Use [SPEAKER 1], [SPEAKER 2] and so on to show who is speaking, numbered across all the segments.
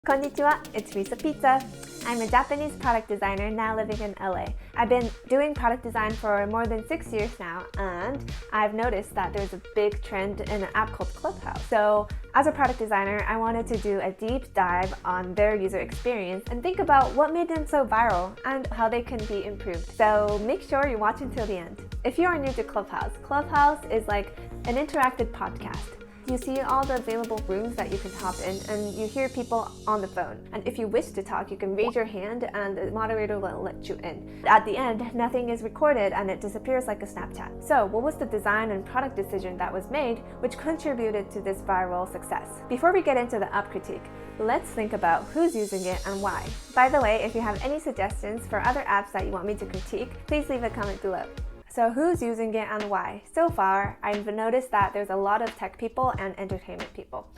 [SPEAKER 1] Konnichiwa, it's Risa Pizza. I'm a Japanese product designer now living in LA. I've been doing product design for more than 6 years now, and I've noticed that there's a big trend in an app called Clubhouse. So as a product designer, I wanted to do a deep dive on their user experience and think about what made them so viral and how they can be improved. So make sure you watch until the end. If you are new to Clubhouse, Clubhouse is like an interactive podcast. You see all the available rooms that you can hop in, and you hear people on the phone. And if you wish to talk, you can raise your hand and the moderator will let you in. At the end, nothing is recorded and it disappears like a Snapchat. So what was the design and product decision that was made which contributed to this viral success? Before we get into the app critique, let's think about who's using it and why. By the way, if you have any suggestions for other apps that you want me to critique, please leave a comment below. So who's using it and why? So far, I've noticed that there's a lot of tech people and entertainment people.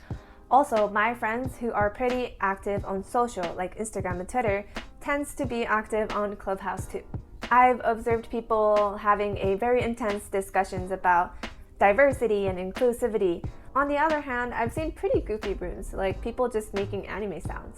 [SPEAKER 1] Also, my friends who are pretty active on social, like Instagram and Twitter, tends to be active on Clubhouse too. I've observed people having a very intense discussions about diversity and inclusivity. On the other hand, I've seen pretty goofy rooms, like people just making anime sounds.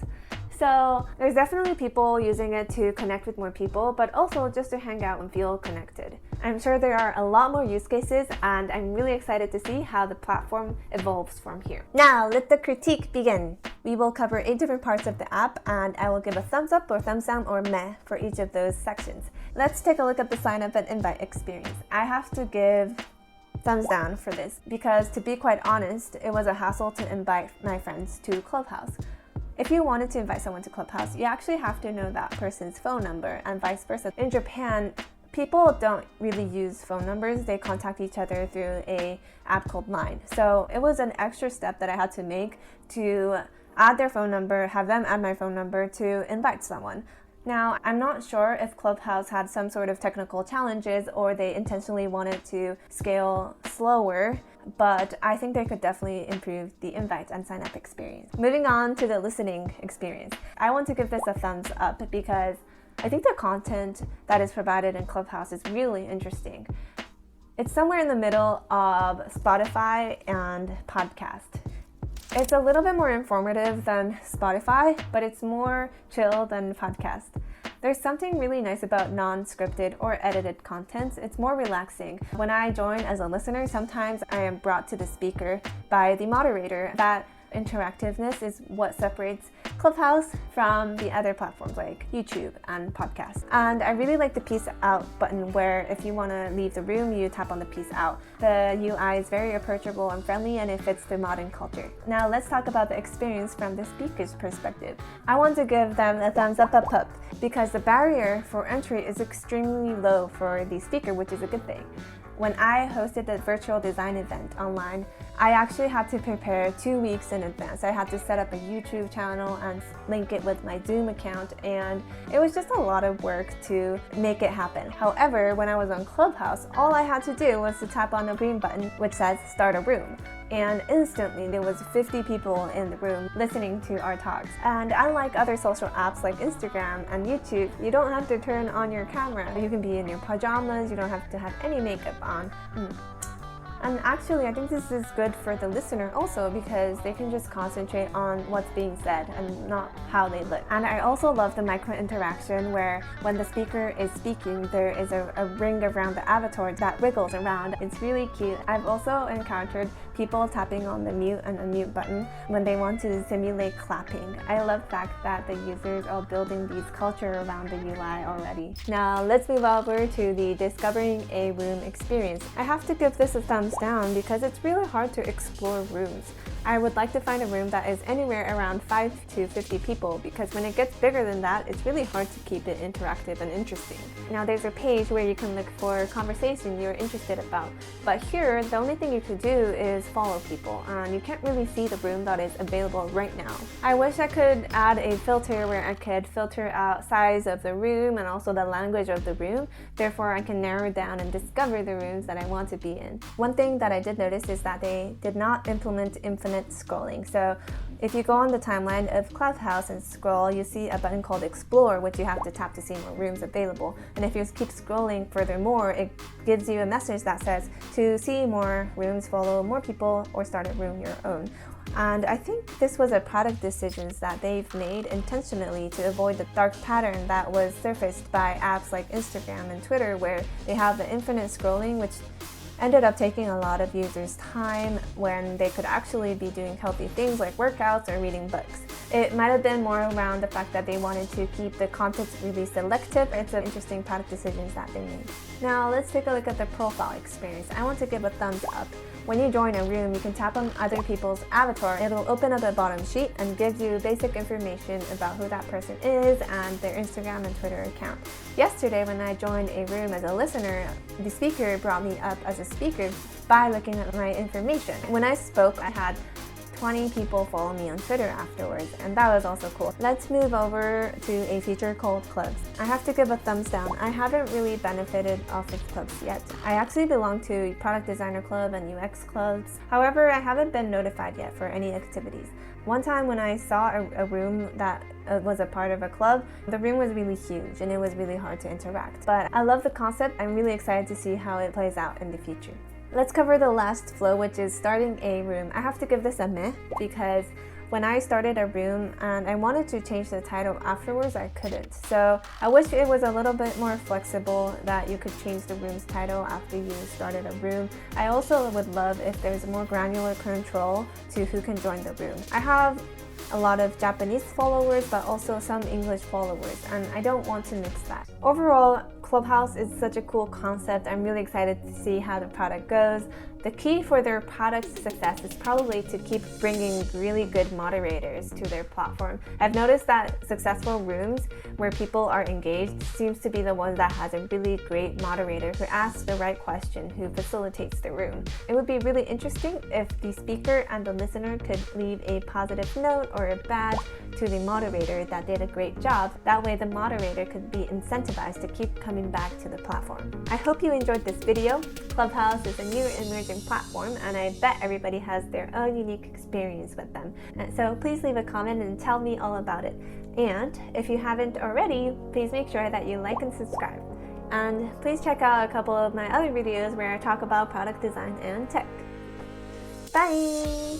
[SPEAKER 1] So there's definitely people using it to connect with more people, but also just to hang out and feel connected. I'm sure there are a lot more use cases, and I'm really excited to see how the platform evolves from here. Now, let the critique begin. We will cover 8 different parts of the app, and I will give a thumbs up or thumbs down or meh for each of those sections. Let's take a look at the sign up and invite experience. I have to give thumbs down for this because, to be quite honest, it was a hassle to invite my friends to Clubhouse. If you wanted to invite someone to Clubhouse, you actually have to know that person's phone number and vice versa. In Japan, people don't really use phone numbers. They contact each other through an app called Line. So it was an extra step that I had to make to add their phone number, have them add my phone number to invite someone. Now, I'm not sure if Clubhouse had some sort of technical challenges or they intentionally wanted to scale slower, but I think they could definitely improve the invite and sign up experience. Moving on to the listening experience. I want to give this a thumbs up because I think the content that is provided in Clubhouse is really interesting. It's somewhere in the middle of Spotify and podcast. It's a little bit more informative than Spotify, but it's more chill than podcast. There's something really nice about non-scripted or edited content. It's more relaxing. When I join as a listener, sometimes I am brought to the speaker by the moderator. That interactiveness is what separates Clubhouse from the other platforms like YouTube and podcasts. And I really like the peace out button where if you want to leave the room, you tap on the peace out. The UI is very approachable and friendly, and it fits the modern culture. Now let's talk about the experience from the speaker's perspective. I want to give them a thumbs up because the barrier for entry is extremely low for the speaker, which is a good thing. When I hosted the virtual design event online, I actually had to prepare 2 weeks in advance. I had to set up a YouTube channel and link it with my Zoom account, and it was just a lot of work to make it happen. However, when I was on Clubhouse, all I had to do was to tap on the green button which says start a room. And instantly there was 50 people in the room listening to our talks. And unlike other social apps like Instagram and YouTube, you don't have to turn on your camera. You can be in your pajamas, you don't have to have any makeup on. And actually, I think this is good for the listener also because they can just concentrate on what's being said and not how they look. And I also love the micro interaction where when the speaker is speaking, there is a ring around the avatar that wiggles around. It's really cute. I've also encountered people tapping on the mute and unmute button when they want to simulate clapping. I love the fact that the users are building these culture around the UI already. Now let's move over to the discovering a room experience. I have to give this a thumbs down because it's really hard to explore rooms. I would like to find a room that is anywhere around 5 to 50 people because when it gets bigger than that, it's really hard to keep it interactive and interesting. Now there's a page where you can look for conversation you're interested about, but here the only thing you could do is follow people and you can't really see the room that is available right now. I wish I could add a filter where I could filter out size of the room and also the language of the room. Therefore, I can narrow down and discover the rooms that I want to be in. One thing that I did notice is that they did not implement infinite scrolling. So If you go on the timeline of Clubhouse and scroll, you see a button called Explore, which you have to tap to see more rooms available. And if you keep scrolling furthermore, it gives you a message that says to see more rooms, follow more people, or start a room your own. And I think this was a product decisions that they've made intentionally to avoid the dark pattern that was surfaced by apps like Instagram and Twitter, where they have the infinite scrolling, which ended up taking a lot of users' time when they could actually be doing healthy things like workouts or reading books. It might have been more around the fact that they wanted to keep the content really selective. It's an interesting product decisions that they made. Now let's take a look at the profile experience. I want to give a thumbs up. When you join a room, you can tap on other people's avatar. It'll open up a bottom sheet and gives you basic information about who that person is and their Instagram and Twitter account. Yesterday, when I joined a room as a listener, the speaker brought me up as a speaker by looking at my information. When I spoke, I had 20 people follow me on Twitter afterwards, and that was also cool. Let's move over to a feature called Clubs. I have to give a thumbs down. I haven't really benefited off of Clubs yet. I actually belong to Product Designer Club and UX Clubs. However, I haven't been notified yet for any activities. One time when I saw a room that was a part of a club, the room was really huge and it was really hard to interact. But I love the concept. I'm really excited to see how it plays out in the future. Let's cover the last flow, which is starting a room. I have to give this a meh because when I started a room and I wanted to change the title afterwards, I couldn't. So I wish it was a little bit more flexible, that you could change the room's title after you started a room. I also would love if there's more granular control to who can join the room. I have a lot of Japanese followers, but also some English followers, and I don't want to mix that. Overall, Clubhouse is such a cool concept. I'm really excited to see how the product goes. The key for their product success is probably to keep bringing really good moderators to their platform. I've noticed that successful rooms where people are engaged seems to be the one that has a really great moderator who asks the right question, who facilitates the room. It would be really interesting if the speaker and the listener could leave a positive note or a badge to the moderator that did a great job. That way the moderator could be incentivized to keep coming back to the platform. I hope you enjoyed this video. Clubhouse is a new emerging platform, and I bet everybody has their own unique experience with them. And so please leave a comment and tell me all about it. And if you haven't already, please make sure that you like and subscribe. And please check out a couple of my other videos where I talk about product design and tech. Bye!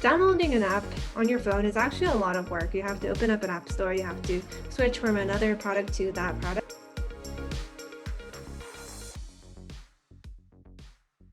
[SPEAKER 1] Downloading an app on your phone is actually a lot of work. You have to open up an app store, you have to switch from another product to that product.